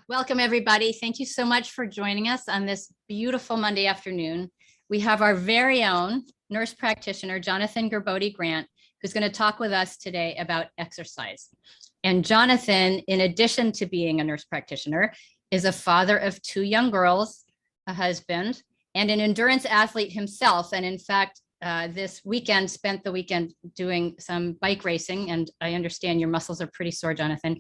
Welcome, everybody. Thank you so much for joining us on this beautiful Monday afternoon. We have our very own nurse practitioner, Jonathan Gerbode-Grant, who's going to talk with us today about exercise. And Jonathan, in addition to being a nurse practitioner, is a father of 2 young girls, a husband, and an endurance athlete himself. And in fact, this weekend, spent the weekend doing some bike racing. And I understand your muscles are pretty sore, Jonathan.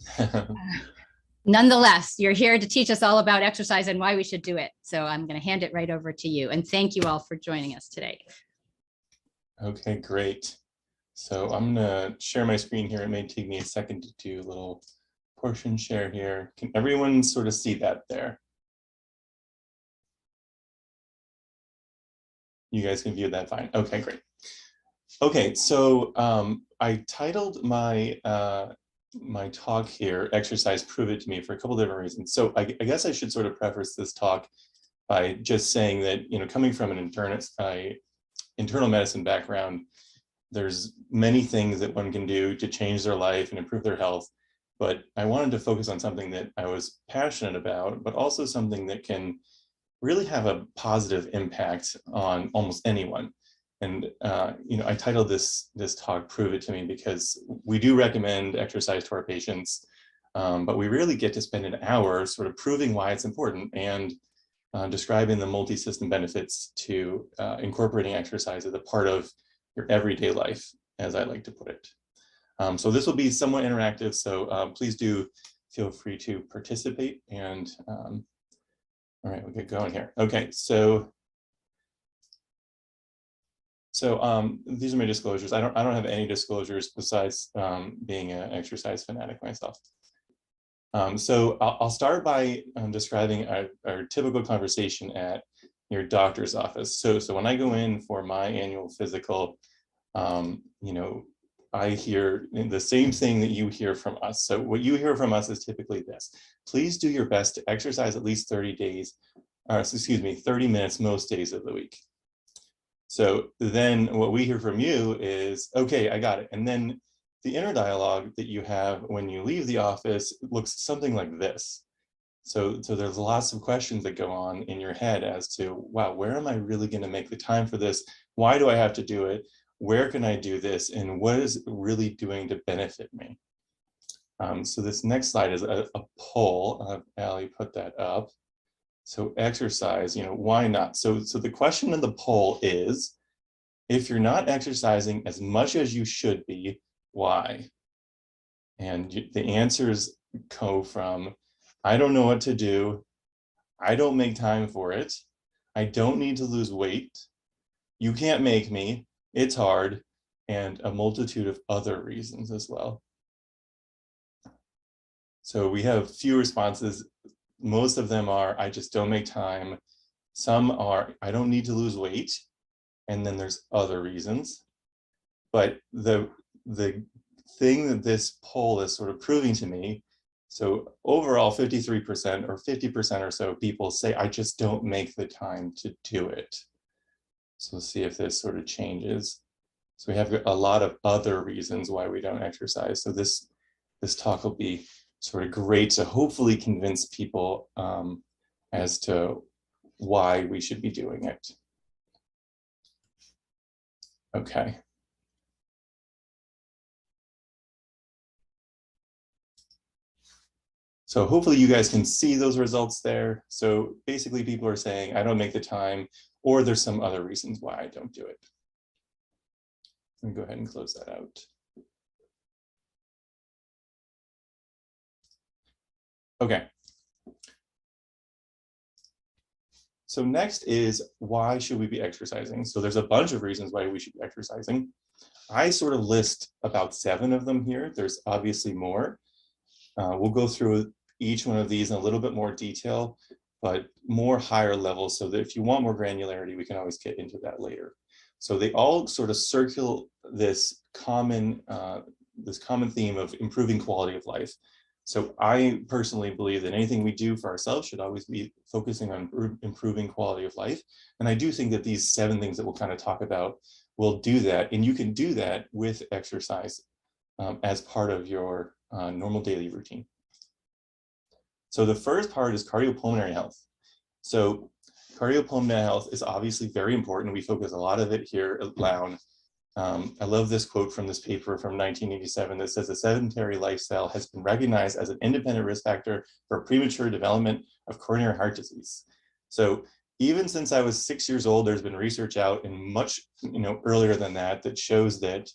Nonetheless, you're here to teach us all about exercise and why we should do it. So I'm going to hand it right over to you. And thank you all for joining us today. Okay, great. So I'm going to share my screen here. It may take me a second to do a little portion share here. Can everyone sort of see that there? You guys can view that fine. Okay, great. Okay, so I titled my my talk here, Exercise, Prove It to Me, for a couple different reasons. So I guess I should sort of preface this talk by just saying that, you know, coming from an internal medicine background, there's many things that one can do to change their life and improve their health. But I wanted to focus on something that I was passionate about, but also something that can really have a positive impact on almost anyone. And you know, I titled this talk "Prove It to Me" because we do recommend exercise to our patients, but we really get to spend an hour sort of proving why it's important and describing the multi-system benefits to incorporating exercise as a part of your everyday life, as I like to put it. So this will be somewhat interactive, so please do feel free to participate. And all right, we'll get going here. Okay, so these are my disclosures. I don't have any disclosures besides being an exercise fanatic myself. So I'll start by describing our typical conversation at your doctor's office. So when I go in for my annual physical, you know, I hear the same thing that you hear from us. So what you hear from us is typically this: please do your best to exercise at least 30 minutes most days of the week. So then what we hear from you is, okay, I got it. And then the inner dialogue that you have when you leave the office looks something like this. So there's lots of questions that go on in your head as to, wow, where am I really going to make the time for this? Why do I have to do it? Where can I do this? And what is it really doing to benefit me? So this next slide is a poll. Allie put that up. So exercise, you know, why not? So the question in the poll is, if you're not exercising as much as you should be, why? And the answers go from, I don't know what to do, I don't make time for it, I don't need to lose weight, you can't make me, it's hard, and a multitude of other reasons as well. So we have few responses. Most of them are, I just don't make time. Some are, I don't need to lose weight. And then there's other reasons. But the thing that this poll is sort of proving to me, so overall 53% or 50% or so people say, I just don't make the time to do it. So let's see if this sort of changes. So we have a lot of other reasons why we don't exercise. So this talk will be sort of great to hopefully convince people as to why we should be doing it. Okay. So hopefully you guys can see those results there. So basically people are saying, I don't make the time, or there's some other reasons why I don't do it. Let me go ahead and close that out. Okay. So next is, why should we be exercising? So there's a bunch of reasons why we should be exercising. I sort of list about 7 of them here. There's obviously more. We'll go through each one of these in a little bit more detail, but more higher level, so that if you want more granularity, we can always get into that later. So they all sort of circle this common theme of improving quality of life. So I personally believe that anything we do for ourselves should always be focusing on improving quality of life. And I do think that these 7 things that we'll kind of talk about will do that. And you can do that with exercise as part of your normal daily routine. So the first part is cardiopulmonary health. So cardiopulmonary health is obviously very important. We focus a lot of it here at Lown. I love this quote from this paper from 1987 that says a sedentary lifestyle has been recognized as an independent risk factor for premature development of coronary heart disease. So even since I was 6 years old, there's been research out and much earlier than that that shows that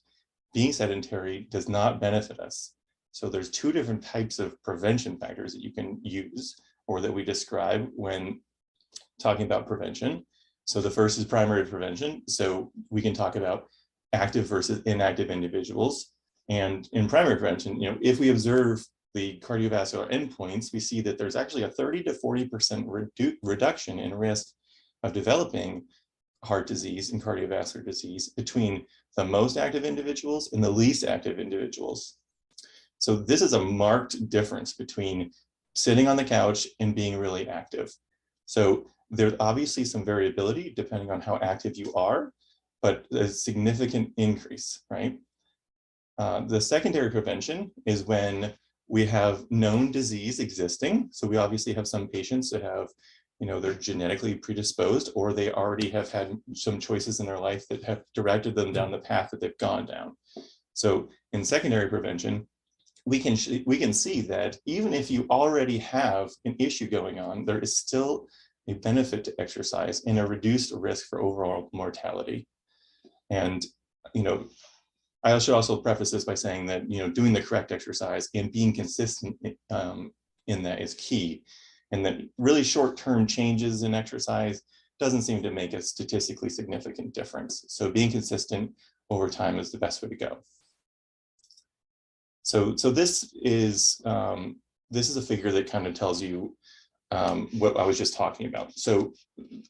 being sedentary does not benefit us. So there's two different types of prevention factors that you can use or that we describe when talking about prevention. So the first is primary prevention. So we can talk about active versus inactive individuals. And in primary prevention, if we observe the cardiovascular endpoints, we see that there's actually a 30 to 40% reduction in risk of developing heart disease and cardiovascular disease between the most active individuals and the least active individuals. So this is a marked difference between sitting on the couch and being really active. So there's obviously some variability depending on how active you are, but a significant increase, right? The secondary prevention is when we have known disease existing. So we obviously have some patients that have, they're genetically predisposed, or they already have had some choices in their life that have directed them down the path that they've gone down. So in secondary prevention, we can see that even if you already have an issue going on, there is still a benefit to exercise and a reduced risk for overall mortality. And, I should also preface this by saying that, doing the correct exercise and being consistent in that is key. And that really short-term changes in exercise doesn't seem to make a statistically significant difference. So being consistent over time is the best way to go. So this is a figure that kind of tells you what I was just talking about. So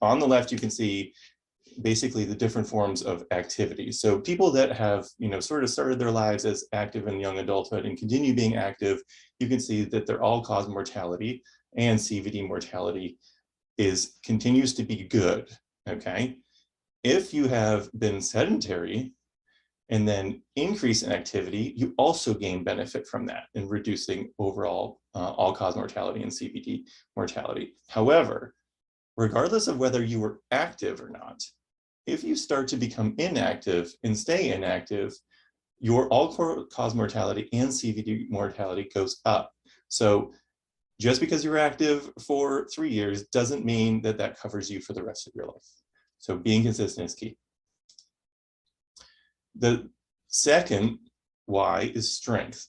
on the left, you can see basically the different forms of activity. So people that have, sort of started their lives as active in young adulthood and continue being active, you can see that their all-cause mortality and CVD mortality continues to be good, okay? If you have been sedentary and then increase in activity, you also gain benefit from that in reducing overall all-cause mortality and CVD mortality. However, regardless of whether you were active or not, if you start to become inactive and stay inactive, your all-cause mortality and CVD mortality goes up. So just because you're active for 3 years doesn't mean that that covers you for the rest of your life. So being consistent is key. The second why is strength.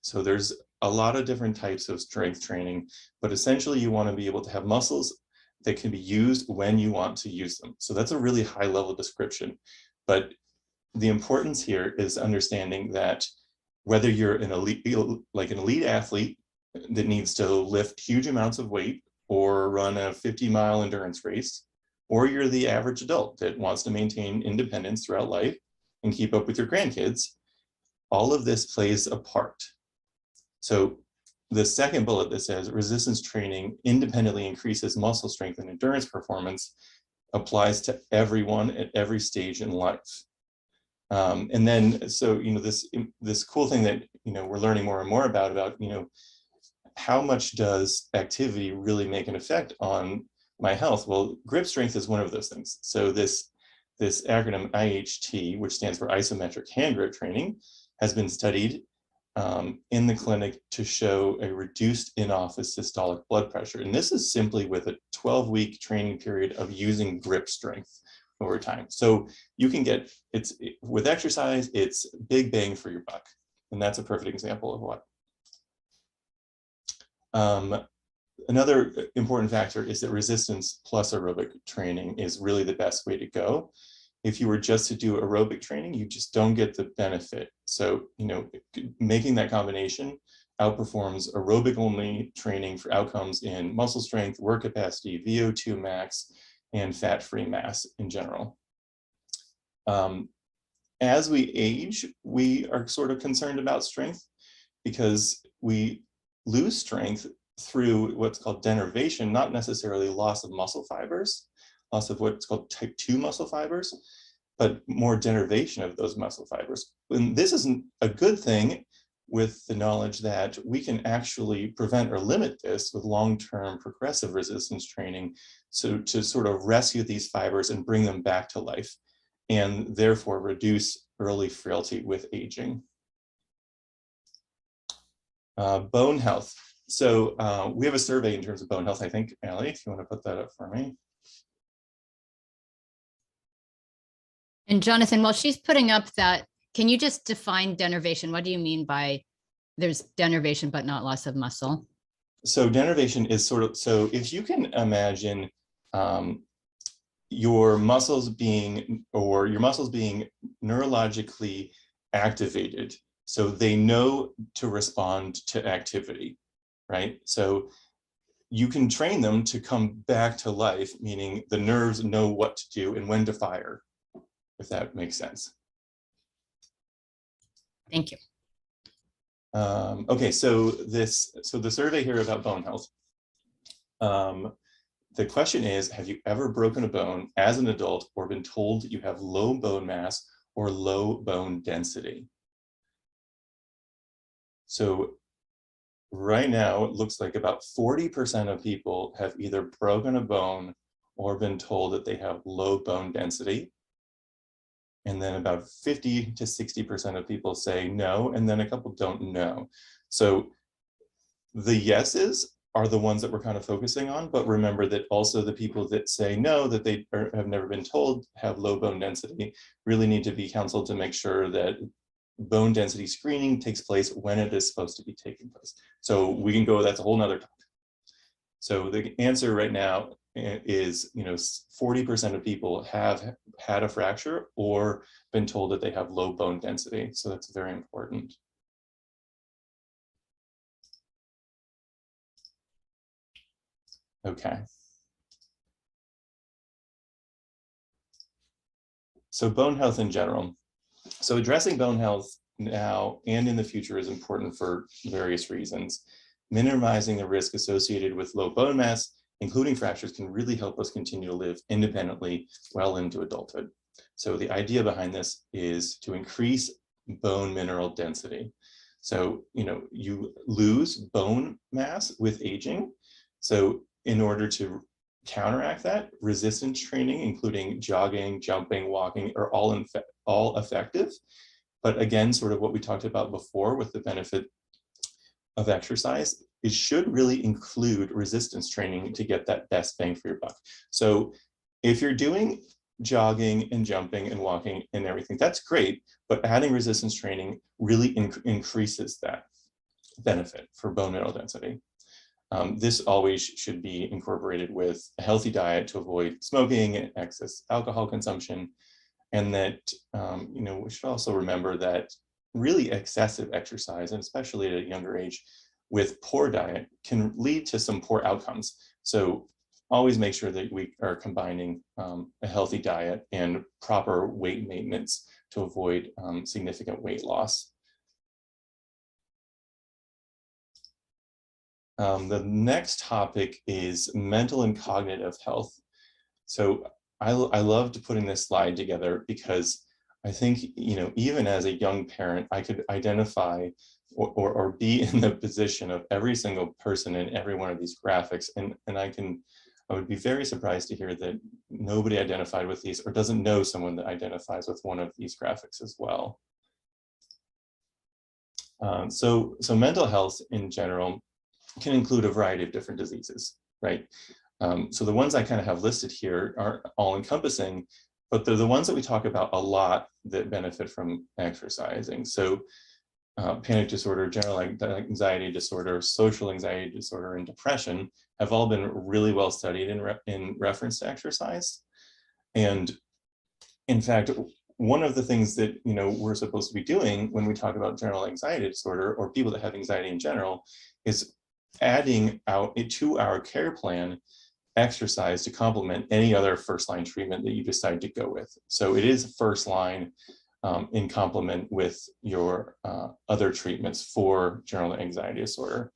So there's a lot of different types of strength training, but essentially you want to be able to have muscles that can be used when you want to use them. So that's a really high level description. But the importance here is understanding that whether you're an elite athlete that needs to lift huge amounts of weight or run a 50-mile endurance race, or you're the average adult that wants to maintain independence throughout life and keep up with your grandkids, all of this plays a part. So the second bullet that says resistance training independently increases muscle strength and endurance performance applies to everyone at every stage in life. And then, so, this cool thing that, we're learning more and more about, how much does activity really make an effect on my health? Well, grip strength is one of those things. So this acronym IHT, which stands for isometric hand grip training, has been studied in the clinic to show a reduced in-office systolic blood pressure. And this is simply with a 12-week training period of using grip strength over time. So you can get, with exercise, it's big bang for your buck. And that's a perfect example of what. Another important factor is that resistance plus aerobic training is really the best way to go. If you were just to do aerobic training, you just don't get the benefit. So, making that combination outperforms aerobic only training for outcomes in muscle strength, work capacity, VO2 max, and fat-free mass in general. As we age, we are sort of concerned about strength because we lose strength through what's called denervation, not necessarily loss of muscle fibers, loss of what's called type 2 muscle fibers, but more denervation of those muscle fibers. And this isn't a good thing, with the knowledge that we can actually prevent or limit this with long-term progressive resistance training, so to sort of rescue these fibers and bring them back to life, and therefore reduce early frailty with aging. Bone health. So we have a survey in terms of bone health, I think, Allie, if you want to put that up for me. And Jonathan, while she's putting up that, can you just define denervation? What do you mean by there's denervation but not loss of muscle? So denervation is sort of, so if you can imagine your muscles being neurologically activated, so they know to respond to activity, right? So you can train them to come back to life, meaning the nerves know what to do and when to fire, if that makes sense. Thank you. Okay, so the survey here about bone health. The question is, have you ever broken a bone as an adult or been told that you have low bone mass or low bone density? So right now, it looks like about 40% of people have either broken a bone or been told that they have low bone density. And then about 50 to 60% of people say no, and then a couple don't know. So the yeses are the ones that we're kind of focusing on, but remember that also the people that say no, that they have never been told have low bone density, really need to be counseled to make sure that bone density screening takes place when it is supposed to be taking place. So we can go, that's a whole nother topic. So the answer right now is, 40% of people have had a fracture or been told that they have low bone density. So that's very important. Okay. So bone health in general. So addressing bone health now and in the future is important for various reasons. Minimizing the risk associated with low bone mass, including fractures, can really help us continue to live independently well into adulthood. So the idea behind this is to increase bone mineral density. So, you lose bone mass with aging. So in order to counteract that, resistance training, including jogging, jumping, walking, are all effective. But again, sort of what we talked about before with the benefit of exercise, it should really include resistance training to get that best bang for your buck. So if you're doing jogging and jumping and walking and everything, that's great, but adding resistance training really increases that benefit for bone mineral density. This always should be incorporated with a healthy diet to avoid smoking and excess alcohol consumption. And that, we should also remember that really excessive exercise, and especially at a younger age, with poor diet can lead to some poor outcomes. So always make sure that we are combining a healthy diet and proper weight maintenance to avoid significant weight loss. The next topic is mental and cognitive health. So I loved putting this slide together because I think, even as a young parent, I could identify or be in the position of every single person in every one of these graphics. And I would be very surprised to hear that nobody identified with these or doesn't know someone that identifies with one of these graphics as well. So mental health in general can include a variety of different diseases, right? So the ones I kind of have listed here are all encompassing, but they're the ones that we talk about a lot that benefit from exercising. So panic disorder, general anxiety disorder, social anxiety disorder, and depression have all been really well studied in reference to exercise. And in fact, one of the things that we're supposed to be doing when we talk about general anxiety disorder or people that have anxiety in general is adding out to our care plan exercise to complement any other first-line treatment that you decide to go with. So it is first line in complement with your other treatments for general anxiety disorder.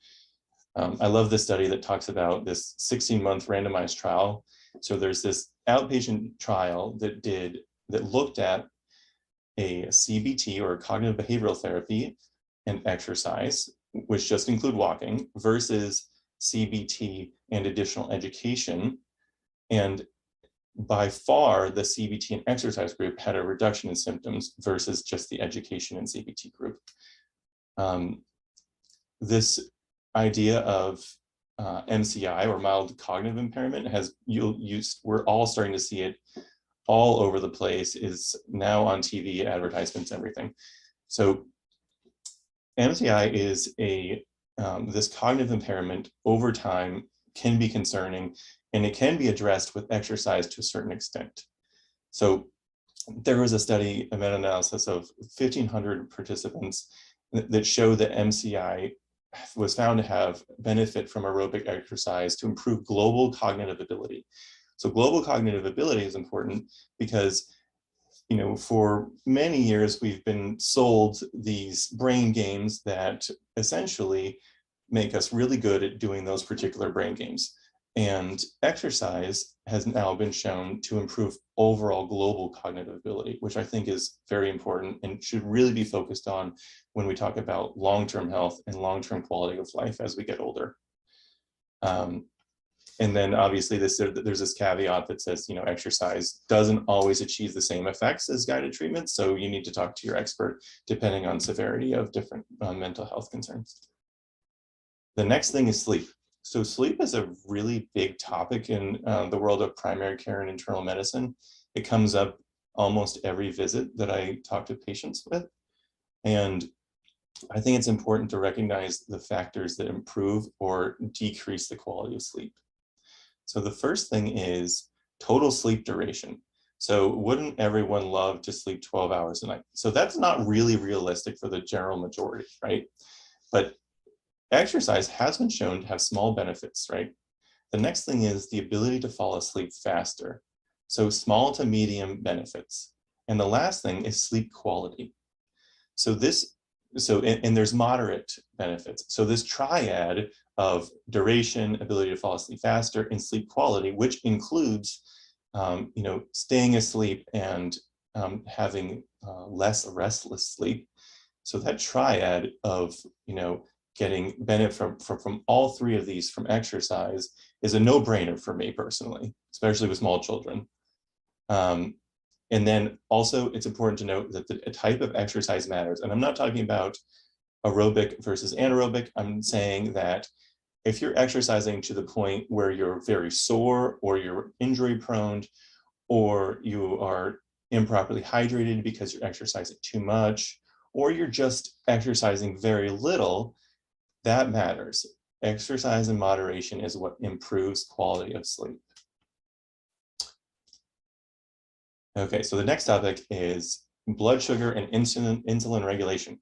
I love this study that talks about this 16-month randomized trial. So there's this outpatient trial that looked at a CBT or cognitive behavioral therapy and exercise, which just include walking, versus CBT and additional education. And by far, the CBT and exercise group had a reduction in symptoms versus just the education and CBT group. This idea of MCI, or mild cognitive impairment, we're all starting to see it all over the place, is now on TV, advertisements, everything. So MCI is this cognitive impairment over time can be concerning, and it can be addressed with exercise to a certain extent. So there was a study, a meta-analysis of 1,500 participants that showed that MCI was found to have benefit from aerobic exercise to improve global cognitive ability. So global cognitive ability is important because, for many years we've been sold these brain games that essentially make us really good at doing those particular brain games. And exercise has now been shown to improve overall global cognitive ability, which I think is very important and should really be focused on when we talk about long-term health and long-term quality of life as we get older. And then obviously there's this caveat that says, exercise doesn't always achieve the same effects as guided treatments. So you need to talk to your expert depending on severity of different mental health concerns. The next thing is sleep. So sleep is a really big topic in the world of primary care and internal medicine. It comes up almost every visit that I talk to patients with. And I think it's important to recognize the factors that improve or decrease the quality of sleep. So the first thing is total sleep duration. So wouldn't everyone love to sleep 12 hours a night? So that's not really realistic for the general majority, right? But exercise has been shown to have small benefits, right? The next thing is the ability to fall asleep faster. So small to medium benefits. And the last thing is sleep quality. And there's moderate benefits. So this triad of duration, ability to fall asleep faster, and sleep quality, which includes, staying asleep and having less restless sleep. So that triad of, getting benefit from all three of these from exercise is a no-brainer for me personally, especially with small children. And then also it's important to note that the type of exercise matters. And I'm not talking about aerobic versus anaerobic. I'm saying that if you're exercising to the point where you're very sore or you're injury prone or you are improperly hydrated because you're exercising too much, or you're just exercising very little, that matters. Exercise in moderation is what improves quality of sleep. Okay, so the next topic is blood sugar and insulin regulation.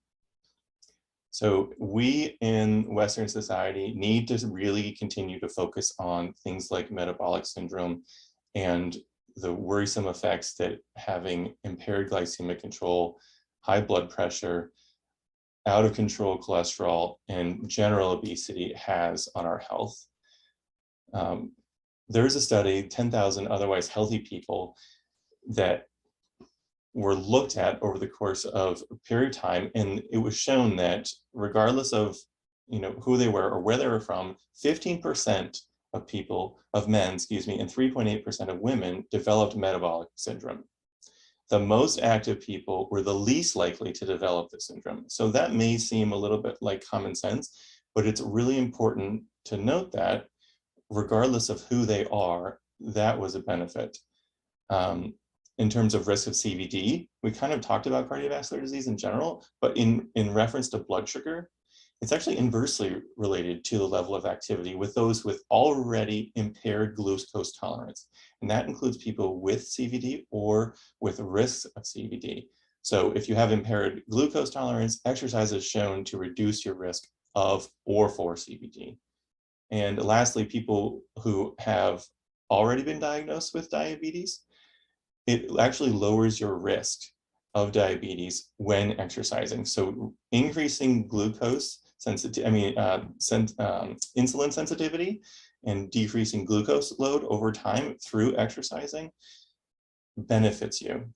So we in Western society need to really continue to focus on things like metabolic syndrome and the worrisome effects that having impaired glycemic control, high blood pressure, out of control cholesterol, and general obesity has on our health. There's a study, 10,000 otherwise healthy people that were looked at over the course of a period of time, and it was shown that regardless of who they were or where they were from, 15% of people, of men, and 3.8% of women developed metabolic syndrome. The most active people were the least likely to develop the syndrome. So that may seem a little bit like common sense, but it's really important to note that regardless of who they are, that was a benefit. In terms of risk of CVD, we kind of talked about cardiovascular disease in general, but in reference to blood sugar, it's actually inversely related to the level of activity with those with already impaired glucose tolerance. And that includes people with CVD or with risks of CVD. So if you have impaired glucose tolerance, exercise is shown to reduce your risk of or for CVD. And lastly, people who have already been diagnosed with diabetes, it actually lowers your risk of diabetes when exercising. So increasing glucose insulin sensitivity and decreasing glucose load over time through exercising benefits you.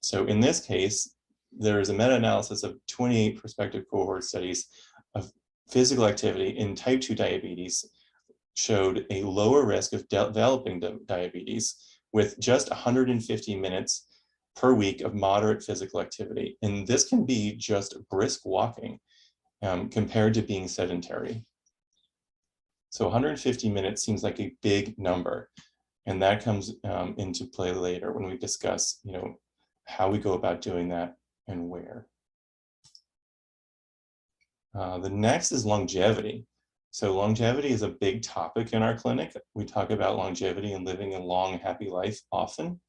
So in this case, there is a meta-analysis of 28 prospective cohort studies of physical activity in type 2 diabetes showed a lower risk of developing diabetes with just 150 minutes per week of moderate physical activity. And this can be just brisk walking compared to being sedentary. So 150 minutes seems like a big number. And that comes into play later when we discuss, how we go about doing that and where. The next is longevity. So longevity is a big topic in our clinic. We talk about longevity and living a long, happy life often.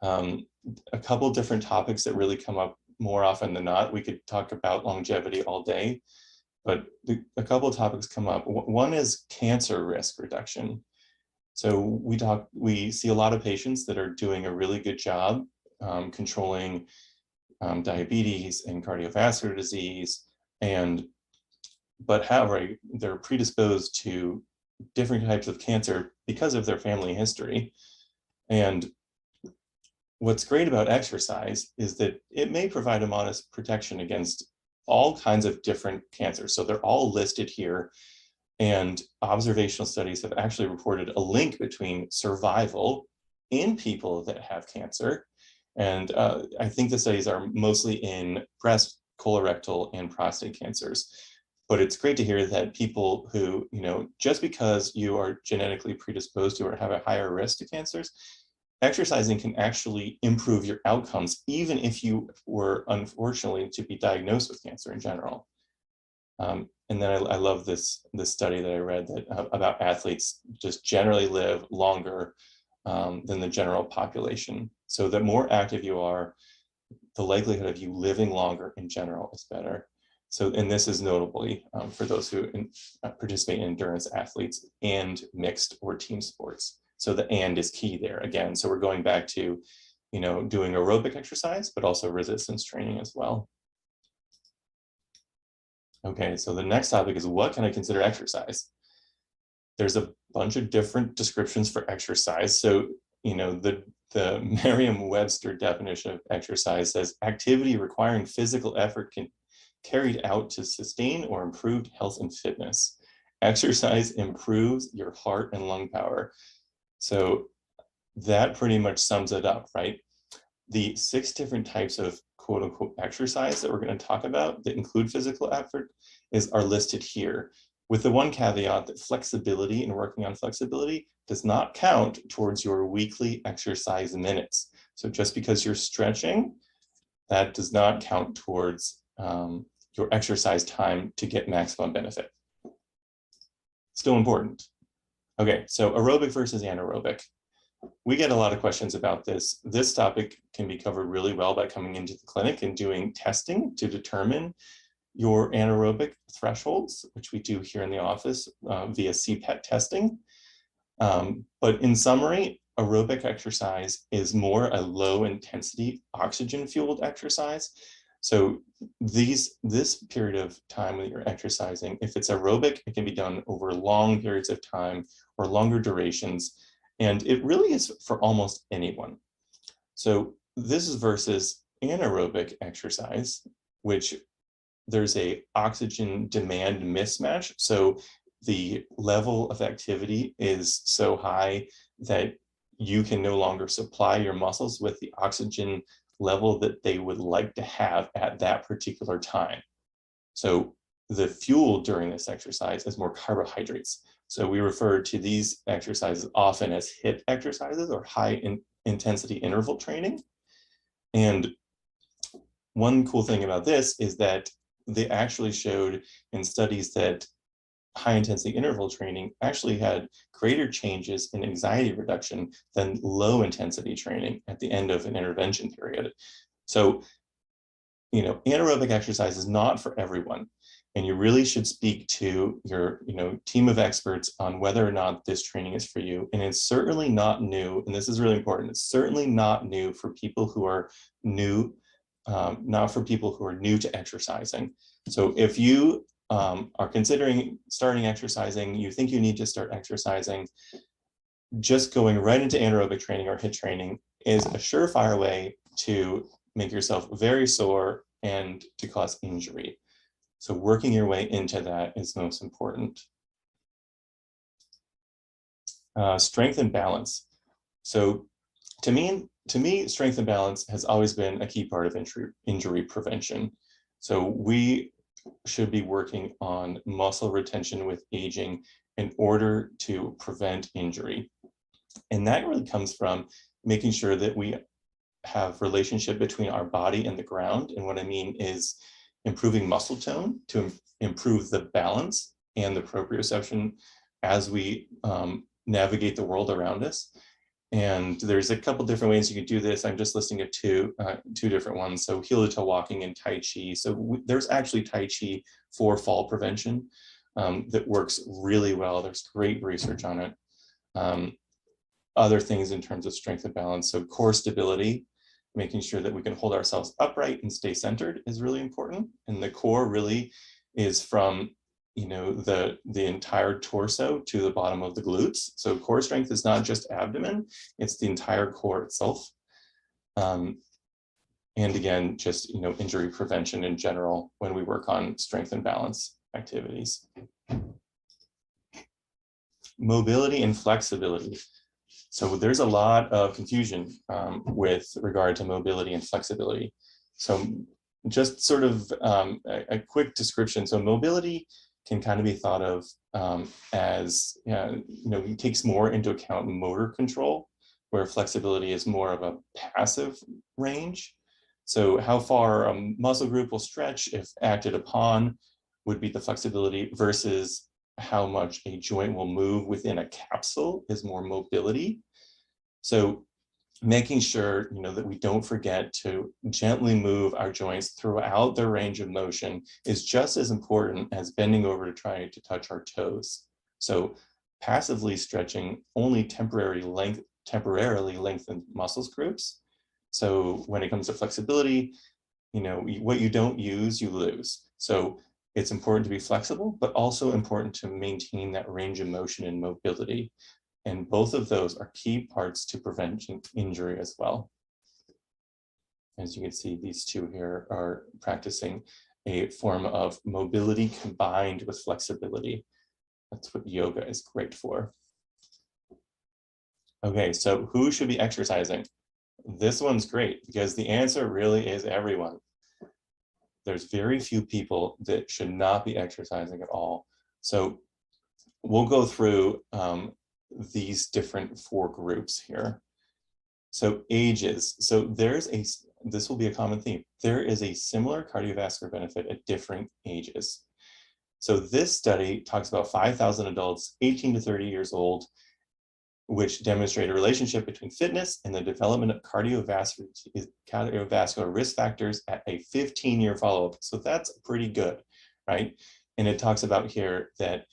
A couple different topics that really come up more often than not. We could talk about longevity all day, but a couple of topics come up. One is cancer risk reduction. So we see a lot of patients that are doing a really good job controlling diabetes and cardiovascular disease, but however, they're predisposed to different types of cancer because of their family history. And what's great about exercise is that it may provide a modest protection against all kinds of different cancers. So they're all listed here. And observational studies have actually reported a link between survival in people that have cancer. And I think the studies are mostly in breast, colorectal, and prostate cancers. But it's great to hear that people who, just because you are genetically predisposed to or have a higher risk to cancers, exercising can actually improve your outcomes, even if you were unfortunately to be diagnosed with cancer in general. And then I love this study that I read that about athletes just generally live longer than the general population. So the more active you are, the likelihood of you living longer in general is better. So, and this is notably for those who participate in endurance athletes and mixed or team sports. So the and is key there again. So we're going back to, doing aerobic exercise, but also resistance training as well. Okay, so the next topic is, what can I consider exercise? There's a bunch of different descriptions for exercise. So, the Merriam-Webster definition of exercise says activity requiring physical effort carried out to sustain or improve health and fitness. Exercise improves your heart and lung power. So that pretty much sums it up, right? The 6 different types of quote unquote exercise that we're going to talk about that include physical effort are listed here, with the one caveat that flexibility and working on flexibility does not count towards your weekly exercise minutes. So just because you're stretching, that does not count towards your exercise time to get maximum benefit. Still important. Okay, so aerobic versus anaerobic. We get a lot of questions about this. This topic can be covered really well by coming into the clinic and doing testing to determine your anaerobic thresholds, which we do here in the office via CPET testing. But in summary, aerobic exercise is more a low intensity oxygen fueled exercise. So this period of time when you're exercising, if it's aerobic, it can be done over long periods of time or longer durations. And it really is for almost anyone. So this is versus anaerobic exercise, which there's a oxygen demand mismatch. So the level of activity is so high that you can no longer supply your muscles with the oxygen level that they would like to have at that particular time. So the fuel during this exercise is more carbohydrates. So we refer to these exercises often as HIIT exercises or high intensity interval training. And one cool thing about this is that they actually showed in studies that high intensity interval training actually had greater changes in anxiety reduction than low intensity training at the end of an intervention period. So, anaerobic exercise is not for everyone. And you really should speak to your team of experts on whether or not this training is for you. And it's certainly not new, and this is really important, it's certainly not new for people who are new, not for people who are new to exercising. So if you are considering starting exercising, you think you need to start exercising, just going right into anaerobic training or HIIT training is a surefire way to make yourself very sore and to cause injury. So working your way into that is most important. Strength and balance. So to me, strength and balance has always been a key part of injury prevention. So we should be working on muscle retention with aging in order to prevent injury. And that really comes from making sure that we have relationship between our body and the ground. And what I mean is improving muscle tone to improve the balance and the proprioception as we navigate the world around us. And there's a couple different ways you can do this. I'm just listing two different ones. So heel to toe walking and Tai Chi. So there's actually Tai Chi for fall prevention that works really well. There's great research on it. Other things in terms of strength and balance. So core stability, making sure that we can hold ourselves upright and stay centered is really important. And the core really is from the entire torso to the bottom of the glutes. So core strength is not just abdomen, it's the entire core itself. And again, just injury prevention in general when we work on strength and balance activities. Mobility and flexibility. So there's a lot of confusion with regard to mobility and flexibility. So just sort of a quick description. So mobility can kind of be thought of as, it takes more into account motor control, where flexibility is more of a passive range. So how far a muscle group will stretch if acted upon would be the flexibility, versus how much a joint will move within a capsule is more mobility. So making sure that we don't forget to gently move our joints throughout their range of motion is just as important as bending over to try to touch our toes. So passively stretching only temporarily lengthen muscles groups. So when it comes to flexibility, what you don't use, you lose. So it's important to be flexible, but also important to maintain that range of motion and mobility. And both of those are key parts to preventing injury as well. As you can see, these two here are practicing a form of mobility combined with flexibility. That's what yoga is great for. Okay, so who should be exercising? This one's great because the answer really is everyone. There's very few people that should not be exercising at all. So we'll go through these different 4 groups here. So ages. So this will be a common theme. There is a similar cardiovascular benefit at different ages. So this study talks about 5,000 adults 18 to 30 years old, which demonstrate a relationship between fitness and the development of cardiovascular risk factors at a 15-year follow-up. So that's pretty good, right? And it talks about here that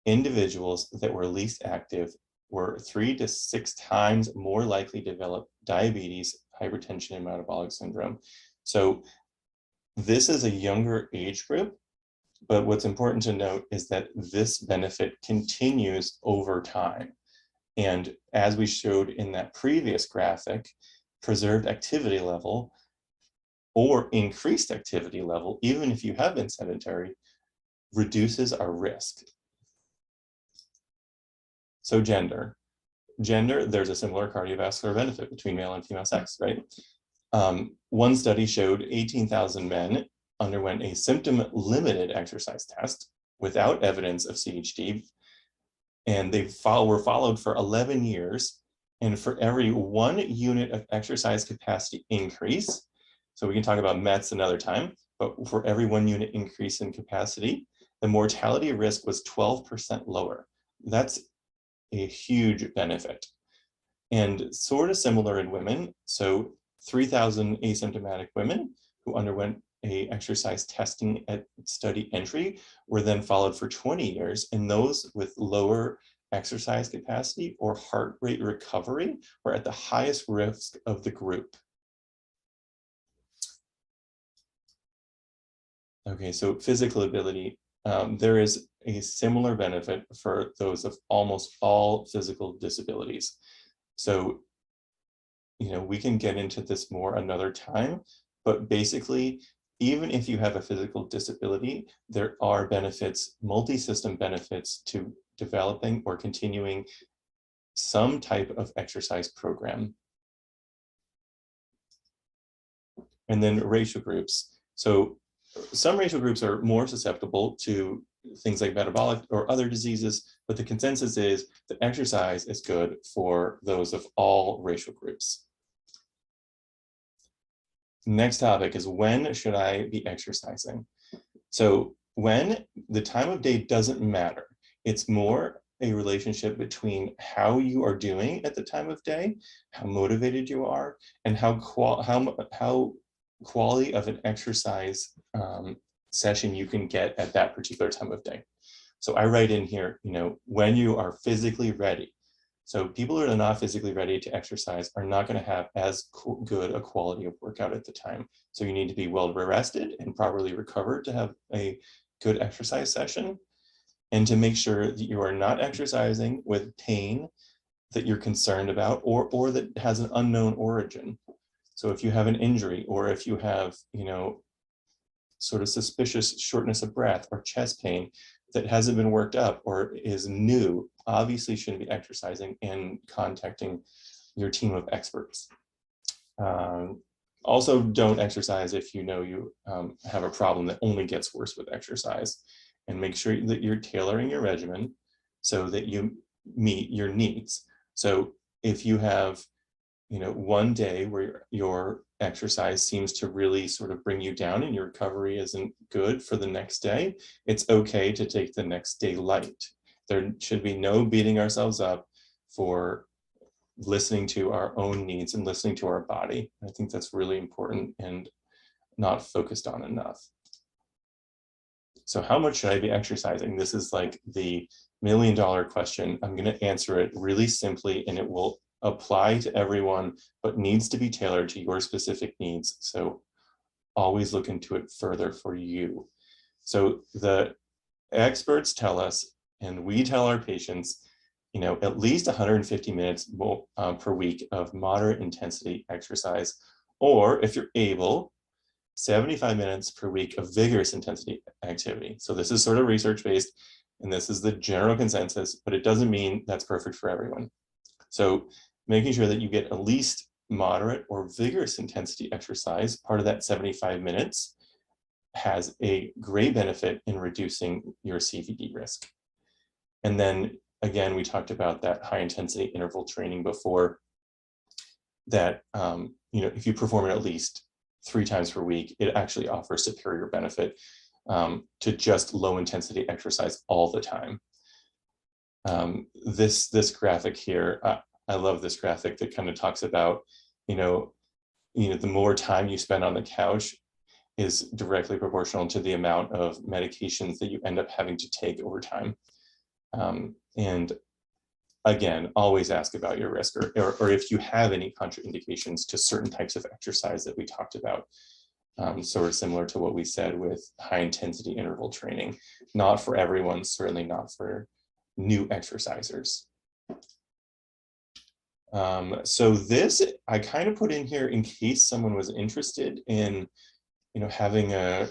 individuals that were least active were 3 to 6 times more likely to develop diabetes, hypertension, and metabolic syndrome. So this is a younger age group, but what's important to note is that this benefit continues over time. And as we showed in that previous graphic, preserved activity level or increased activity level, even if you have been sedentary, reduces our risk. So gender, there's a similar cardiovascular benefit between male and female sex, right? One study showed 18,000 men underwent a symptom-limited exercise test without evidence of CHD, and they were followed for 11 years. And for every 1 unit of exercise capacity increase, so we can talk about METs another time, but for every 1 unit increase in capacity, the mortality risk was 12% lower. That's a huge benefit. And sort of similar in women. So 3,000 asymptomatic women who underwent a exercise testing at study entry were then followed for 20 years, and those with lower exercise capacity or heart rate recovery were at the highest risk of the group. Okay, so physical ability. There is a similar benefit for those of almost all physical disabilities. So we can get into this more another time, but basically, even if you have a physical disability, there are benefits, multi-system benefits to developing or continuing some type of exercise program. And then racial groups. So some racial groups are more susceptible to things like metabolic or other diseases, but the consensus is that exercise is good for those of all racial groups. Next topic is, when should I be exercising? So when, the time of day doesn't matter. It's more a relationship between how you are doing at the time of day, how motivated you are, and how quality of an exercise session you can get at that particular time of day. So I write in here, when you are physically ready. So people who are not physically ready to exercise are not going to have as good a quality of workout at the time. So you need to be well rested and properly recovered to have a good exercise session, and to make sure that you are not exercising with pain that you're concerned about, or that has an unknown origin. So if you have an injury, or if you have, sort of suspicious shortness of breath or chest pain that hasn't been worked up or is new, obviously shouldn't be exercising, and contacting your team of experts. Also, don't exercise if you have a problem that only gets worse with exercise, and make sure that you're tailoring your regimen so that you meet your needs. So if you have one day where your exercise seems to really sort of bring you down and your recovery isn't good for the next day, it's okay to take the next day light. There should be no beating ourselves up for listening to our own needs and listening to our body. I think that's really important and not focused on enough. So how much should I be exercising? This is like the million-dollar question. I'm going to answer it really simply, and it will apply to everyone, but needs to be tailored to your specific needs. So always look into it further for you. So the experts tell us, and we tell our patients, at least 150 minutes per week of moderate intensity exercise, or if you're able, 75 minutes per week of vigorous intensity activity. So this is sort of research-based, and this is the general consensus, but it doesn't mean that's perfect for everyone. So making sure that you get at least moderate or vigorous intensity exercise, part of that 75 minutes, has a great benefit in reducing your CVD risk. And then again, we talked about that high intensity interval training before, that if you perform it at least 3 times per week, it actually offers superior benefit to just low intensity exercise all the time. This graphic here, I love this graphic that kind of talks about, the more time you spend on the couch is directly proportional to the amount of medications that you end up having to take over time. And again, always ask about your risk, or if you have any contraindications to certain types of exercise that we talked about. Sort of similar to what we said with high intensity interval training. Not for everyone, certainly not for new exercisers. So this, I kind of put in here in case someone was interested in, having a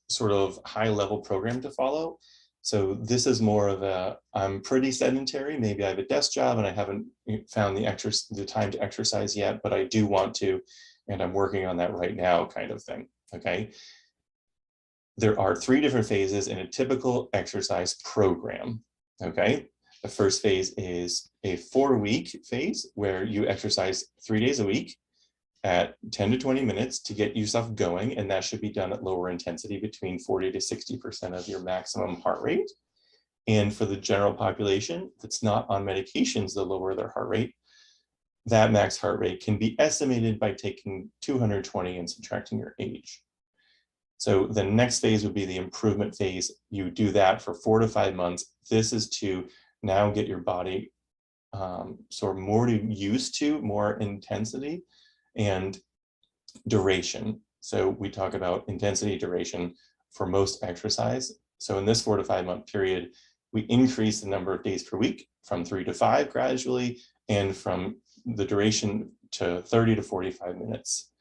sort of high level program to follow. So this is more of a, I'm pretty sedentary, maybe I have a desk job and I haven't found the time to exercise yet, but I do want to, and I'm working on that right now kind of thing, okay? There are 3 different phases in a typical exercise program, okay? The first phase is a 4-week phase where you exercise 3 days a week at 10 to 20 minutes to get yourself going, and that should be done at lower intensity, between 40 to 60% of your maximum heart rate. And for the general population that's not on medications that lower their heart rate, that max heart rate can be estimated by taking 220 and subtracting your age. So the next phase would be the improvement phase. You do that for 4 to 5 months. This is to now get your body sort of more used to more intensity and duration. So we talk about intensity, duration for most exercise. So in this 4 to 5 month period, we increase the number of days per week from 3 to 5 gradually, and from the duration to 30 to 45 minutes.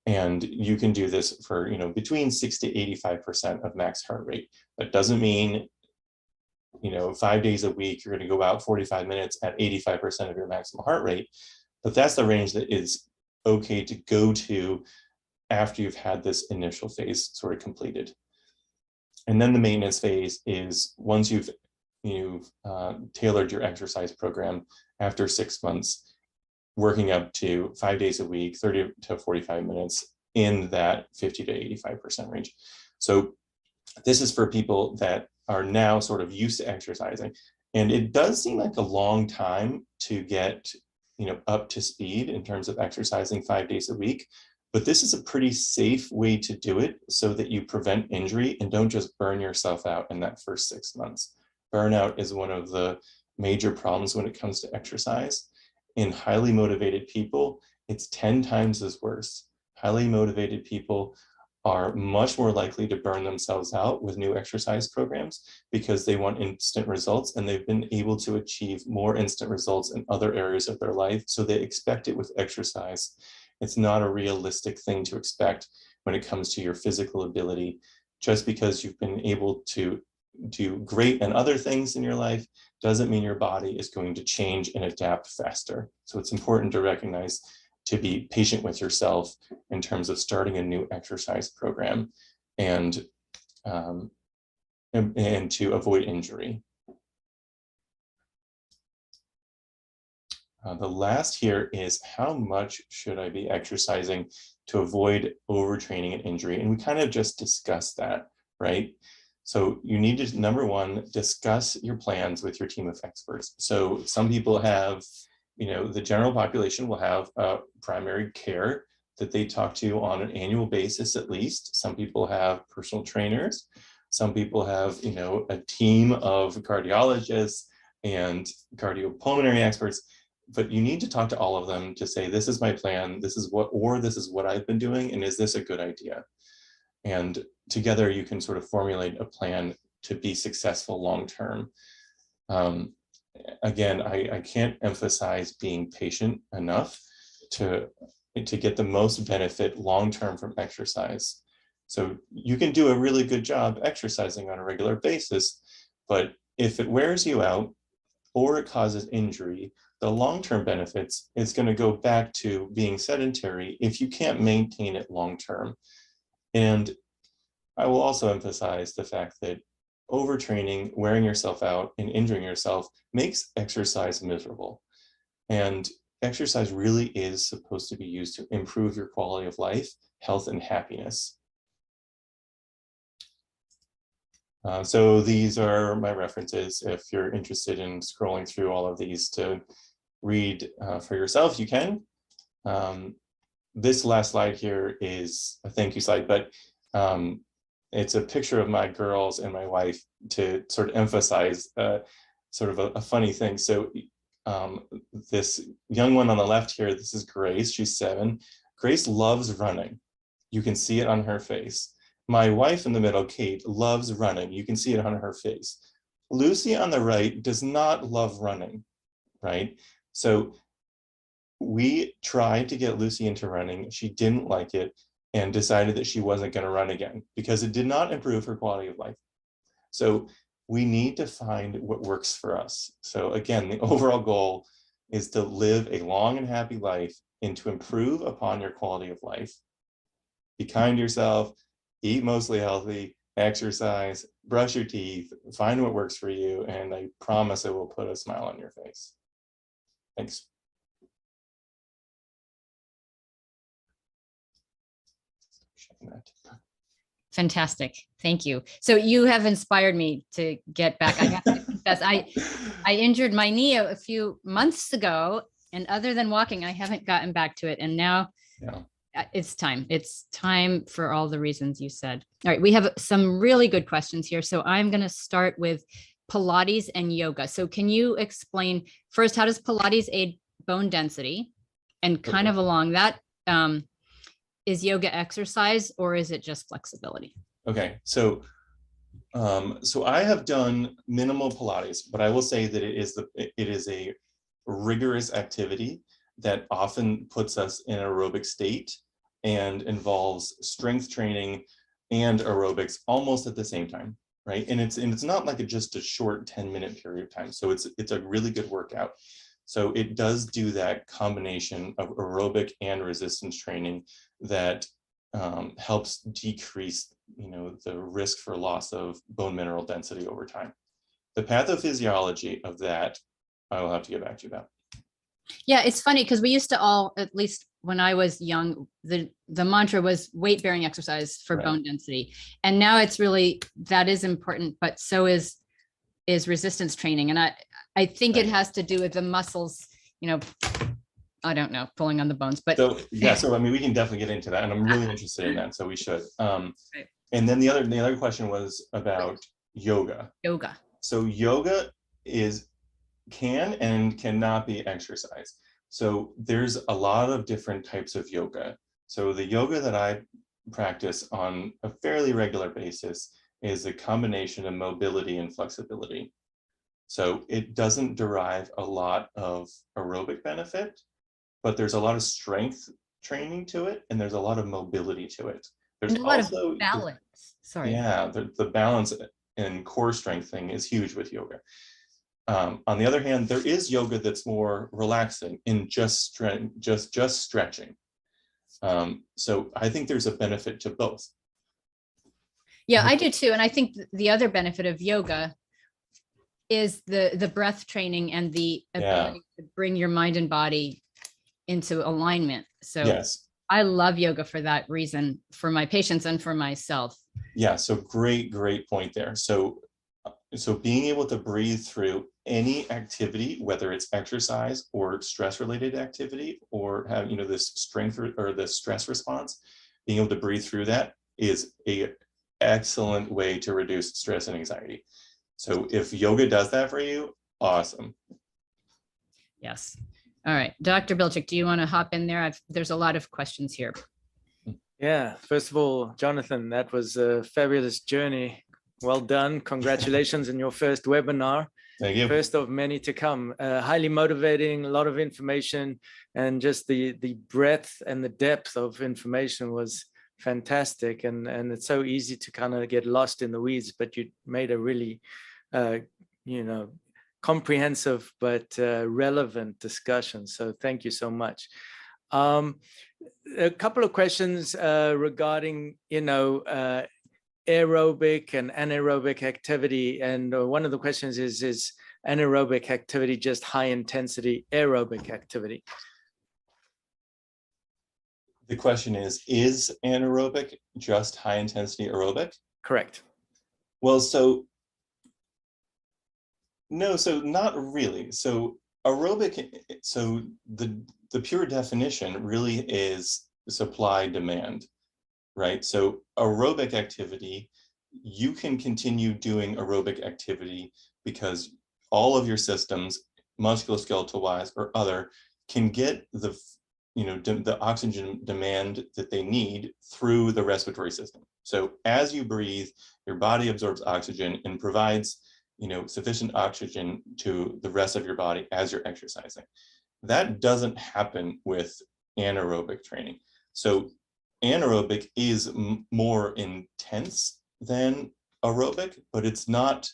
And you can do this for, between 60 to 85% of max heart rate. That doesn't mean, 5 days a week, you're going to go out 45 minutes at 85% of your maximum heart rate. But that's the range that is okay to go to after you've had this initial phase sort of completed. And then the maintenance phase is once you've tailored your exercise program after 6 months, working up to 5 days a week, 30 to 45 minutes in that 50 to 85% range. So this is for people that are now sort of used to exercising. And it does seem like a long time to get, up to speed in terms of exercising 5 days a week. But this is a pretty safe way to do it so that you prevent injury and don't just burn yourself out in that first 6 months. Burnout is one of the major problems when it comes to exercise. In highly motivated people, it's 10 times as worse. Highly motivated people are much more likely to burn themselves out with new exercise programs because they want instant results, and they've been able to achieve more instant results in other areas of their life. So they expect it with exercise. It's not a realistic thing to expect when it comes to your physical ability. Just because you've been able to do great in other things in your life doesn't mean your body is going to change and adapt faster. So it's important to recognize, to be patient with yourself in terms of starting a new exercise program and to avoid injury. The last here is, how much should I be exercising to avoid overtraining and injury? And we kind of just discussed that, right? So you need to, number one, discuss your plans with your team of experts. So some people have, the general population will have primary care that they talk to on an annual basis at least. Some people have personal trainers. Some people have, a team of cardiologists and cardiopulmonary experts. But you need to talk to all of them to say, this is my plan, this is what I've been doing, and is this a good idea? And together you can sort of formulate a plan to be successful long-term. Again, I can't emphasize being patient enough to get the most benefit long-term from exercise. So you can do a really good job exercising on a regular basis, but if it wears you out or it causes injury, the long-term benefits is going to go back to being sedentary if you can't maintain it long-term. And I will also emphasize the fact that overtraining, wearing yourself out, and injuring yourself makes exercise miserable. And exercise really is supposed to be used to improve your quality of life, health, and happiness. So these are my references. If you're interested in scrolling through all of these to read for yourself, you can. This last slide here is a thank you slide, but it's a picture of my girls and my wife to sort of emphasize sort of a funny thing. So this young one on the left here, this is Grace, she's 7. Grace loves running. You can see it on her face. My wife in the middle, Kate, loves running. You can see it on her face. Lucy on the right does not love running, right? So we tried to get Lucy into running. She didn't like it and decided that she wasn't going to run again because it did not improve her quality of life. So we need to find what works for us. So again, the overall goal is to live a long and happy life and to improve upon your quality of life. Be kind to yourself, eat mostly healthy, exercise, brush your teeth, find what works for you, and I promise it will put a smile on your face. Thanks. Fantastic. Thank you. So you have inspired me to get back. I have to confess, I injured my knee a few months ago, and other than walking, I haven't gotten back to it. And now it's time. It's time for all the reasons you said. All right. We have some really good questions here. So I'm going to start with Pilates and yoga. So can you explain first, how does Pilates aid bone density? And kind of along that, is yoga exercise or is it just flexibility? Okay, so I have done minimal Pilates, but I will say that it is a rigorous activity that often puts us in an aerobic state and involves strength training and aerobics almost at the same time, right? And it's not like just a short 10-minute period of time. So it's a really good workout. So it does do that combination of aerobic and resistance training that helps decrease, the risk for loss of bone mineral density over time. The pathophysiology of that, I will have to get back to you about. Yeah, it's funny because we used to all, at least when I was young, the mantra was weight bearing exercise for Right. bone density. And now it's really, that is important, but so is resistance training. And I think it Right. has to do with the muscles, I don't know, pulling on the bones, but So yeah, so I mean, we can definitely get into that, and I'm really interested in that, so we should. And then the other question was about yoga. yoga. So yoga can and cannot be exercise. So there's a lot of different types of yoga. So the yoga that I practice on a fairly regular basis is a combination of mobility and flexibility. So it doesn't derive a lot of aerobic benefit, but there's a lot of strength training to it, and there's a lot of mobility to it. There's And a lot also of balance. Sorry. yeah, the balance and core strength thing is huge with yoga. On the other hand, there is yoga that's more relaxing in just stretching. So I think there's a benefit to both. Yeah, I do too. And I think the other benefit of yoga is the breath training and the ability to bring your mind and body into alignment. So Yes. I love yoga for that reason, for my patients and for myself. Yeah, so great point there. So being able to breathe through any activity, whether it's exercise or stress-related activity, or have this strength or the stress response, being able to breathe through that is a excellent way to reduce stress and anxiety. So if yoga does that for you, awesome. Yes. All right, Dr. Bilchik, do you want to hop in there? There's a lot of questions here. Yeah, first of all, Jonathan, that was a fabulous journey. Well done. Congratulations on your first webinar. Thank you. First of many to come. Highly motivating, a lot of information, and just the breadth and the depth of information was fantastic. And it's so easy to kind of get lost in the weeds, but you made a really, comprehensive but relevant discussion. So thank you so much. A couple of questions regarding, aerobic and anaerobic activity. And one of the questions is anaerobic activity just high intensity aerobic activity? The question is anaerobic just high intensity aerobic? Correct. Well, no, so not really. So aerobic, so the pure definition really is supply demand, right? So aerobic activity, you can continue doing aerobic activity because all of your systems, musculoskeletal wise or other, can get the oxygen demand that they need through the respiratory system. So as you breathe, your body absorbs oxygen and provides sufficient oxygen to the rest of your body as you're exercising. That doesn't happen with anaerobic training. So anaerobic is more intense than aerobic, but it's not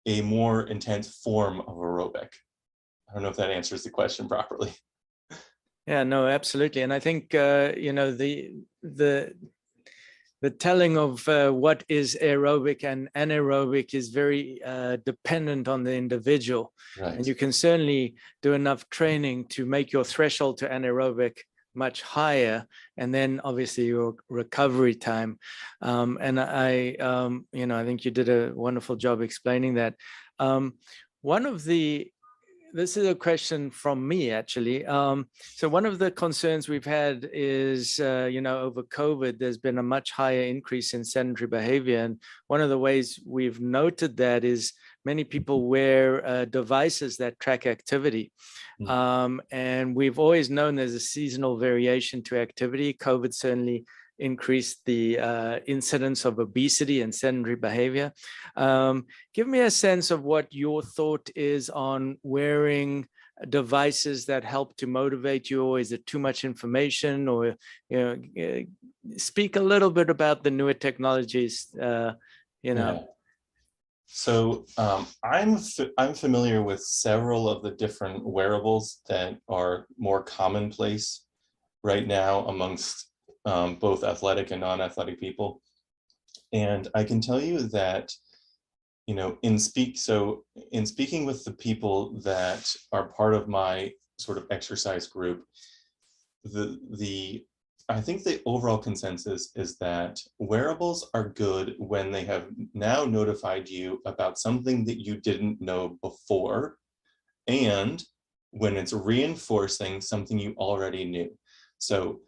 a more intense form of aerobic. I don't know if that answers the question properly. Yeah, no, absolutely. And I think, the telling of what is aerobic and anaerobic is very dependent on the individual. Right. And you can certainly do enough training to make your threshold to anaerobic much higher, and then obviously your recovery time. And I think you did a wonderful job explaining that. This is a question from me, actually. So one of the concerns we've had is, over COVID, there's been a much higher increase in sedentary behavior. And one of the ways we've noted that is many people wear devices that track activity. And we've always known there's a seasonal variation to activity. COVID certainly increased the incidence of obesity and sedentary behavior. Give me a sense of what your thought is on wearing devices that help to motivate you, or is it too much information? Or, speak a little bit about the newer technologies, Yeah. So I'm familiar with several of the different wearables that are more commonplace right now amongst both athletic and non-athletic people. And I can tell you that, in speaking with the people that are part of my sort of exercise group, I think the overall consensus is that wearables are good when they have now notified you about something that you didn't know before, and when it's reinforcing something you already knew. So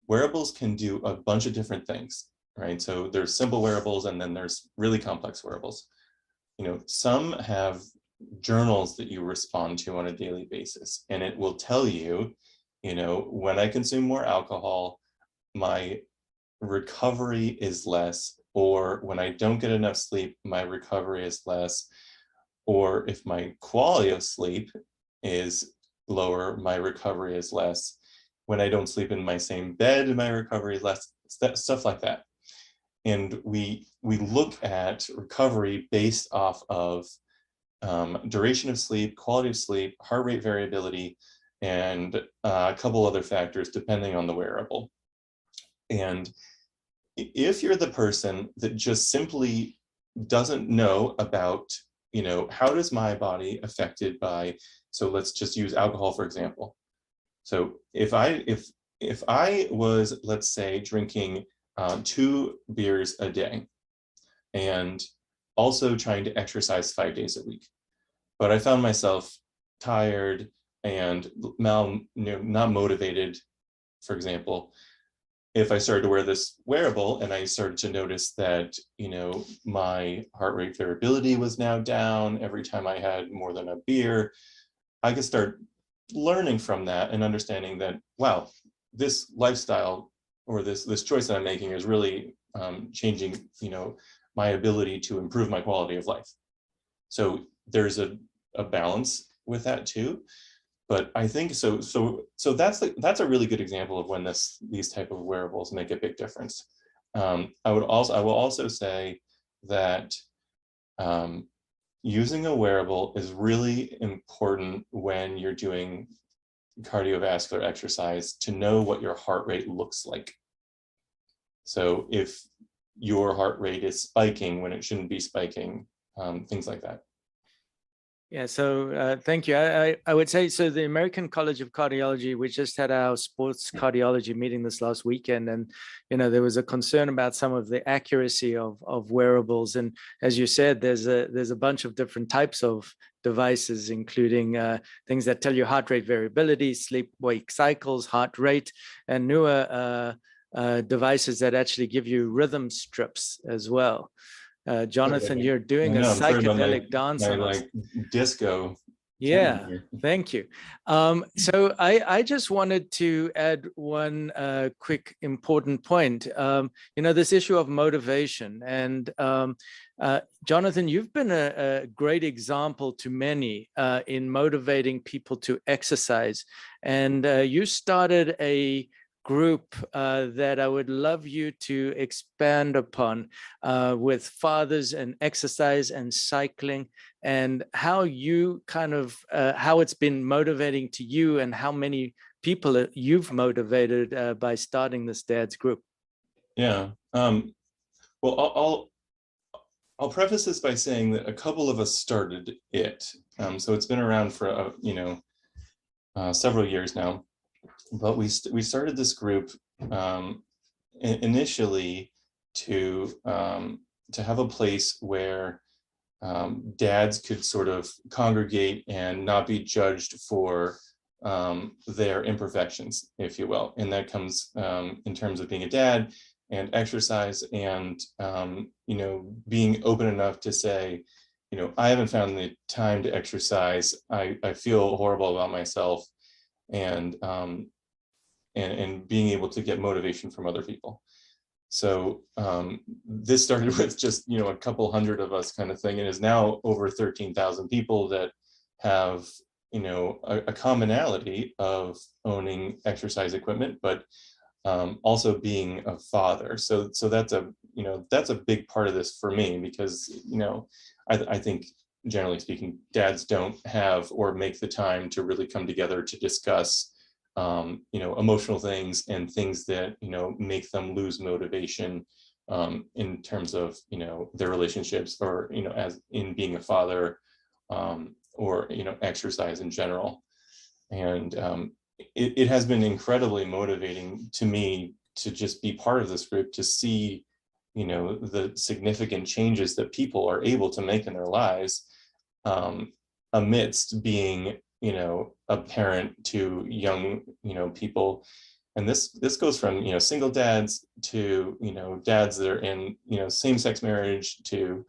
wearables can do a bunch of different things, right? So there's simple wearables, and then there's really complex wearables. Some have journals that you respond to on a daily basis, and it will tell you, when I consume more alcohol, my recovery is less, or when I don't get enough sleep, my recovery is less, or if my quality of sleep is lower, my recovery is less. When I don't sleep in my same bed, my recovery is less, stuff like that. And we look at recovery based off of duration of sleep, quality of sleep, heart rate variability, and a couple other factors depending on the wearable. And if you're the person that just simply doesn't know about, how does my body affected by, so let's just use alcohol, for example. So if I was, let's say, drinking 2 beers a day and also trying to exercise 5 days a week, but I found myself tired and not motivated, for example, if I started to wear this wearable and I started to notice that, my heart rate variability was now down every time I had more than a beer, I could start learning from that and understanding that, wow, this lifestyle or this choice that I'm making is really changing, my ability to improve my quality of life. So there's a balance with that too. But I think so that's a really good example of when these type of wearables make a big difference. I will also say that using a wearable is really important when you're doing cardiovascular exercise to know what your heart rate looks like. So if your heart rate is spiking when it shouldn't be spiking, things like that. Yeah, so thank you. I would say, so the American College of Cardiology, we just had our sports cardiology meeting this last weekend, and there was a concern about some of the accuracy of wearables. And as you said, there's a bunch of different types of devices, including things that tell you heart rate variability, sleep-wake cycles, heart rate, and newer devices that actually give you rhythm strips as well. Jonathan, you're doing a psychedelic dance on us. Disco. Yeah, thank you. So I just wanted to add one quick important point. This issue of motivation, and Jonathan, you've been a great example to many in motivating people to exercise, and you started a group that I would love you to expand upon with fathers and exercise and cycling, and how you how it's been motivating to you, and how many people you've motivated by starting this dad's group. Yeah. Well, I'll preface this by saying that a couple of us started it. So it's been around for several years now. But we started this group initially to have a place where dads could sort of congregate and not be judged for their imperfections, if you will. And that comes in terms of being a dad and exercise, and being open enough to say, I haven't found the time to exercise. I feel horrible about myself. And being able to get motivation from other people. So this started with just a couple hundred of us kind of thing, and is now over 13,000 people that have a commonality of owning exercise equipment, but also being a father. So that's a big part of this for me, because I think generally speaking, dads don't have or make the time to really come together to discuss emotional things and things that make them lose motivation in terms of their relationships, or as in being a father, or exercise in general. And it has been incredibly motivating to me to just be part of this group, to see the significant changes that people are able to make in their lives, amidst being a parent to young people. And this goes from single dads to dads that are in same-sex marriage, to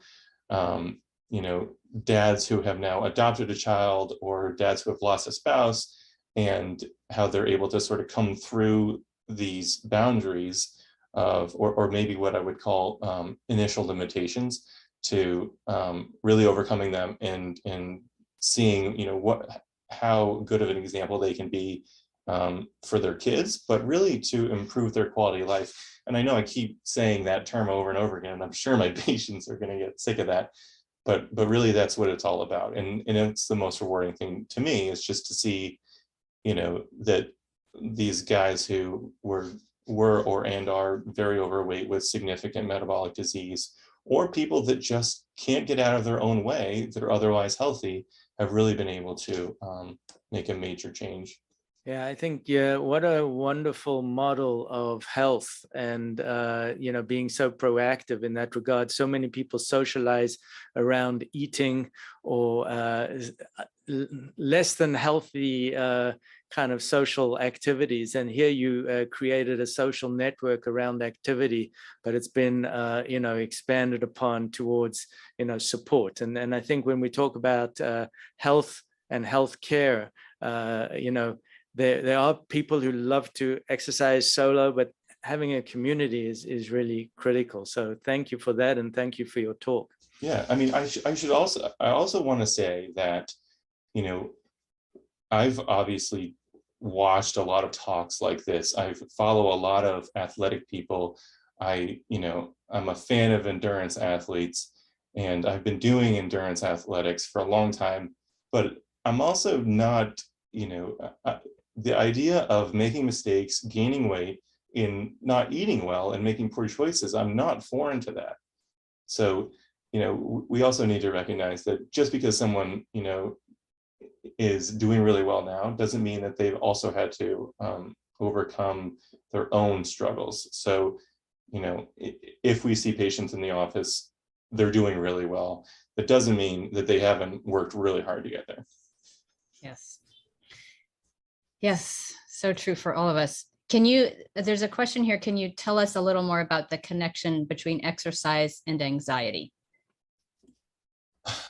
dads who have now adopted a child, or dads who have lost a spouse, and how they're able to sort of come through these boundaries of, or maybe what I would call initial limitations, to really overcoming them, and seeing how good of an example they can be for their kids, but really to improve their quality of life. And I know I keep saying that term over and over again, and I'm sure my patients are going to get sick of that, but really that's what it's all about. And it's the most rewarding thing to me, is just to see that these guys who were and are very overweight with significant metabolic disease, or people that just can't get out of their own way, that are otherwise healthy, have really been able to make a major change. Yeah, I think, what a wonderful model of health, and, being so proactive in that regard. So many people socialize around eating, or less than healthy kind of social activities. And here you created a social network around activity, but it's been, expanded upon towards, support. And I think when we talk about health and healthcare, there are people who love to exercise solo, but having a community is really critical. So thank you for that, and thank you for your talk. Yeah, I mean, I also want to say that, I've obviously watched a lot of talks like this. I follow a lot of athletic people. I'm a fan of endurance athletes, and I've been doing endurance athletics for a long time, but I'm also not, the idea of making mistakes, gaining weight, in not eating well and making poor choices, I'm not foreign to that. So, we also need to recognize that just because someone, is doing really well now, doesn't mean that they've also had to overcome their own struggles. So, if we see patients in the office, they're doing really well, that doesn't mean that they haven't worked really hard to get there. Yes. Yes, so true for all of us. There's a question here. Can you tell us a little more about the connection between exercise and anxiety?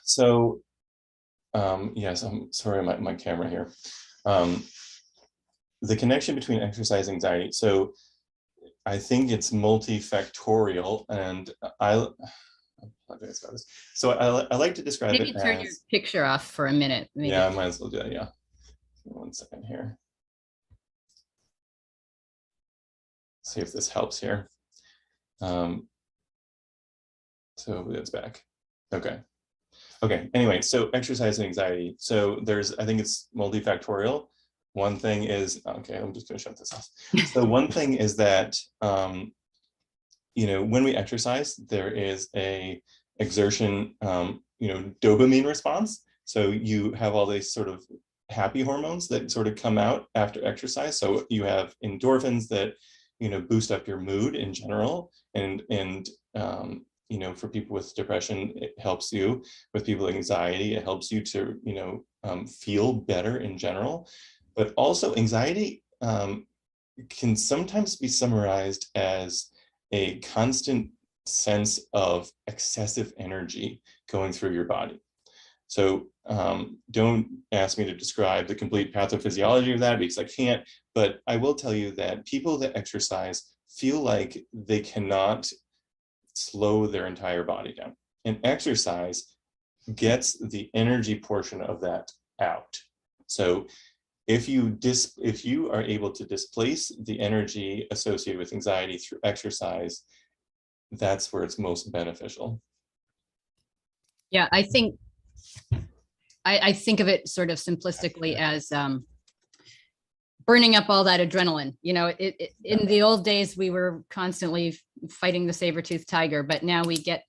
So, yes, I'm sorry, my camera here. The connection between exercise and anxiety. So I think it's multifactorial, and so I like to describe Maybe it turn as, your picture off for a minute. Maybe. Yeah, I might as well do that. Yeah. 1 second here. See if this helps here. So hopefully that's back. Okay. Anyway, so exercise and anxiety. So I think it's multifactorial. One thing is, okay, I'm just going to shut this off. So one thing is that, when we exercise, there is a exertion, dopamine response. So you have all these sort of happy hormones that sort of come out after exercise. So you have endorphins that, boost up your mood in general. And for people with depression, it helps you. With people with anxiety, it helps you to, feel better in general. But also anxiety can sometimes be summarized as a constant sense of excessive energy going through your body. So don't ask me to describe the complete pathophysiology of that, because I can't, but I will tell you that people that exercise feel like they cannot slow their entire body down. And exercise gets the energy portion of that out. So if you are able to displace the energy associated with anxiety through exercise, that's where it's most beneficial. Yeah, I think of it sort of simplistically as burning up all that adrenaline. You know, in the old days, we were constantly fighting the saber-toothed tiger, but now we get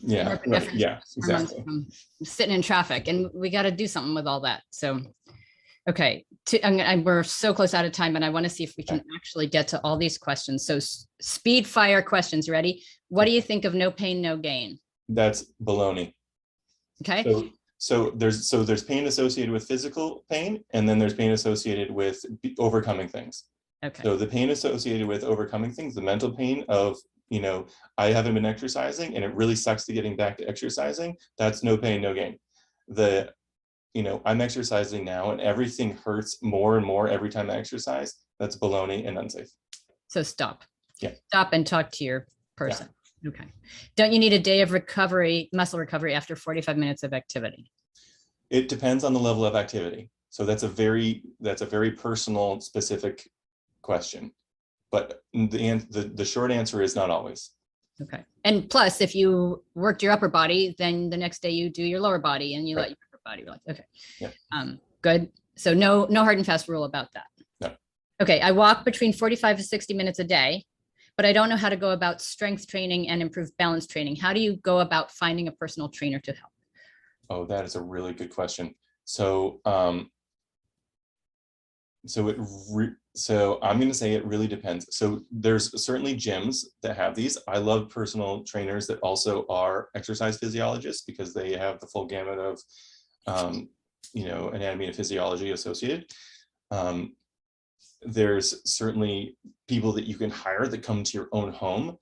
exactly. from sitting in traffic, and we got to do something with all that. So, okay, we're so close out of time, and I want to see if we can actually get to all these questions. So speed fire questions. Ready? What do you think of no pain, no gain? That's baloney. Okay. So there's pain associated with physical pain, and then there's pain associated with overcoming things. Okay. So the pain associated with overcoming things, the mental pain of, you know, I haven't been exercising and it really sucks to getting back to exercising, that's no pain, no gain. You know, I'm exercising now and everything hurts more and more every time I exercise, that's baloney and unsafe. So stop. Yeah. Stop and talk to your person. Yeah. Okay. Don't you need a day of recovery, muscle recovery after 45 minutes of activity? It depends on the level of activity. So that's a very personal, specific question. But the short answer is not always. Okay. And plus, if you worked your upper body, then the next day you do your lower body and you let your upper body relax. Okay. Yeah. Good. So no hard and fast rule about that. No. Okay. I walk between 45 to 60 minutes a day, but I don't know how to go about strength training and improved balance training. How do you go about finding a personal trainer to help? Oh, that is a really good question. So, so I'm going to say it really depends. So there's certainly gyms that have these. I love personal trainers that also are exercise physiologists because they have the full gamut of, you know, anatomy and physiology associated. There's certainly people that you can hire that come to your own home.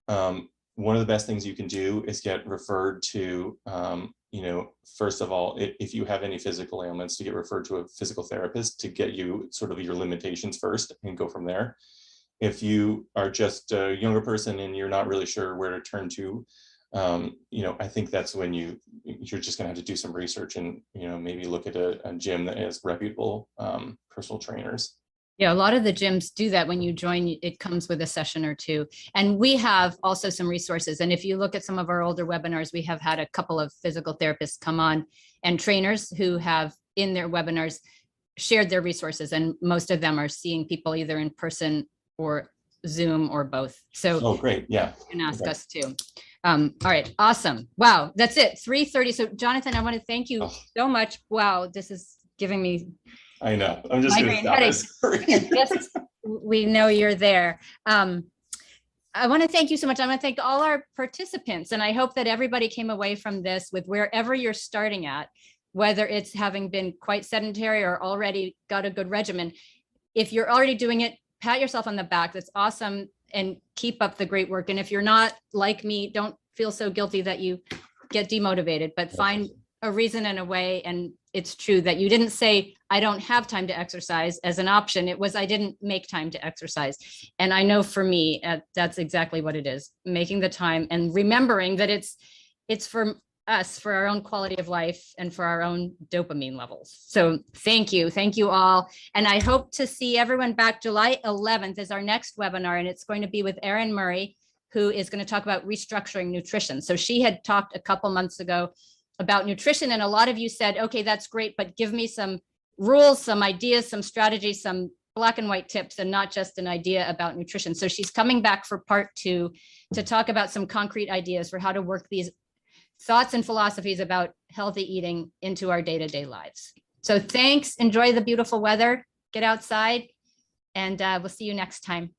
One of the best things you can do is get referred to, you know, first of all, if you have any physical ailments, to get referred to a physical therapist to get you sort of your limitations first and go from there. If you are just a younger person and you're not really sure where to turn to, you know, I think that's when you're just going to have to do some research and, you know, maybe look at a gym that has reputable personal trainers. Yeah, a lot of the gyms do that. When you join, it comes with a session or two. And we have also some resources. And if you look at some of our older webinars, we have had a couple of physical therapists come on and trainers who have in their webinars shared their resources. And most of them are seeing people either in person or Zoom or both. So oh, great. Yeah. You can ask us too. All right. Awesome. Wow. That's it. 3:30. So Jonathan, I want to thank you so much. Wow. This is giving me I know. I'm just going to stop. We know you're there. I want to thank you so much. I want to thank all our participants, and I hope that everybody came away from this with wherever you're starting at, whether it's having been quite sedentary or already got a good regimen. If you're already doing it, pat yourself on the back. That's awesome, and keep up the great work. And if you're not like me, don't feel so guilty that you get demotivated, but find a reason and a way. And it's true that you didn't say, I don't have time to exercise as an option. It was, I didn't make time to exercise. And I know for me, that's exactly what it is, making the time and remembering that it's for us, for our own quality of life and for our own dopamine levels. So thank you all. And I hope to see everyone back. July 11th is our next webinar, and it's going to be with Erin Murray, who is going to talk about restructuring nutrition. So she had talked a couple months ago about nutrition, and a lot of you said, okay, that's great, but give me some rules, some ideas, some strategies, some black and white tips, and not just an idea about nutrition. So she's coming back for part 2 to talk about some concrete ideas for how to work these thoughts and philosophies about healthy eating into our day-to-day lives. So thanks, enjoy the beautiful weather, get outside, and we'll see you next time.